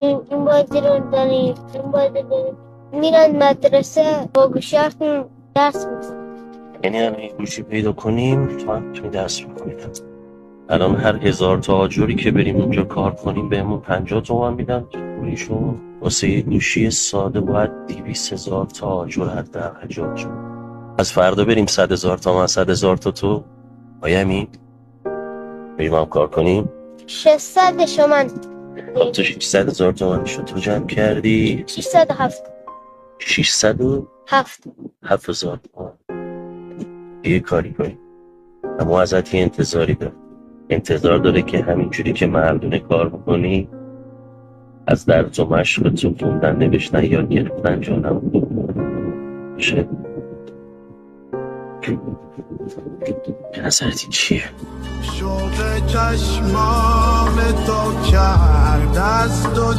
این بازی رو داریم، این بازی داریم. میرن مدرسه با گوشیاشون درس می‌خونن. یعنی همین گوشی پیدا کنیم تو هم میتونی درس بکنیم. الان هر 1000 تا آجری که بریم اونجا کار کنیم بهمون 50 تومن میدن پولیشون. واسه یه گوشی ساده باید 200,000 تا آجر حداقل جا شد. از فردا بریم 100,000 تا من 100,000 تا تو آیا همین بریم هم کار کنیم. 600 شما. خب تو 600,000 تومن شد تو جمع کردی 607. 607,000 تومن. یه کاری کنیم اما ازت یه انتظاری داره. انتظار داره که همینجوری که مردونه کار بکنی از درس و مشق تو خوندن نوشتن یاد گرفتن جانم بشه. نظرتی چیه؟ شوق چشمان تو کرد از تو